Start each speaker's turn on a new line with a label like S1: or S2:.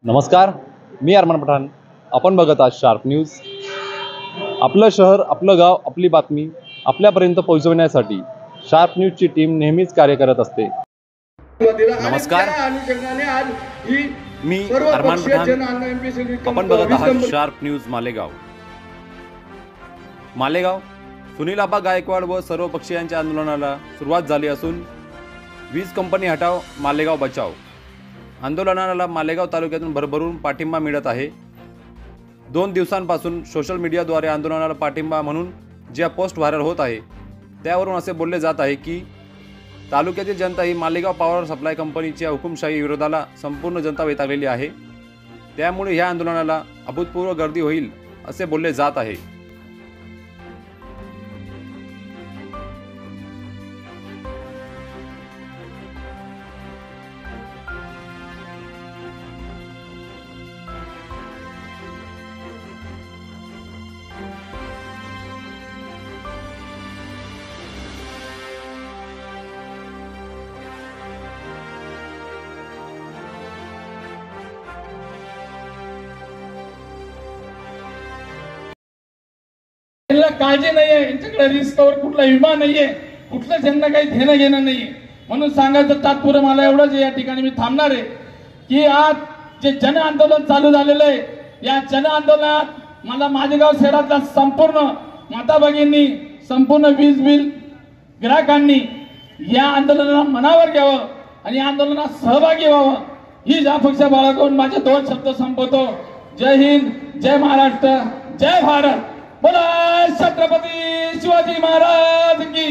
S1: नमस्कार, मी अरमान पठाण. आपण बघत आहात शार्प न्यूज. आपलं शहर, आपलं गाव, आपली बातमी आपल्यापर्यंत पोहोचवण्यासाठी शार्प न्यूजची टीम नेहमीच कार्य करत असते. नमस्कार, मी अरमान पठाण. आपण बघत आहात शार्प न्यूज मालेगाव. मालेगाव सुनील आबा गायकवाड व सर्व पक्षीयांच्या आंदोलनाला सुरुवात झाली असून वीज कंपनी हटाव, मालेगाव बचाव आंदोलनाला मालेगाव तालुक्यातून भरभरून पाठिंबा मिळत आहे. 2 दिवसांपासून सोशल मीडियाद्वारे आंदोलनाला पाठिंबा म्हणून ज्या पोस्ट व्हायरल होत आहे त्यावरून असे बोलले जात आहे की तालुक्यातील जनता ही मालेगाव पॉवर सप्लाय कंपनीच्या हुकुमशाही विरोधाला संपूर्ण जनता वैतागलेली आहे. त्यामुळे ह्या आंदोलनाला अभूतपूर्व गर्दी होईल असे बोलले जात आहे.
S2: काळजी नाहीये, यांच्याकडे रिस्कवर कुठला विमा नाहीये, कुठलं त्यांना काही देणं घेणं नाहीये. म्हणून सांगायचं तात्पुरं मला एवढंच या ठिकाणी मी थांबणार आहे की आज जे जन आंदोलन चालू झालेलं आहे, या जन आंदोलनात मला मालेगाव शहरातल्या संपूर्ण माता भगिनींनी, संपूर्ण वीज बिल ग्राहकांनी या आंदोलनाला मनावर घ्यावं आणि आंदोलनात सहभागी व्हावं ही अपेक्षा बाळगून माझे 2 शब्द संपवतो. जय हिंद, जय महाराष्ट्र, जय भारत. बोला छत्रपती शिवाजी महाराज की.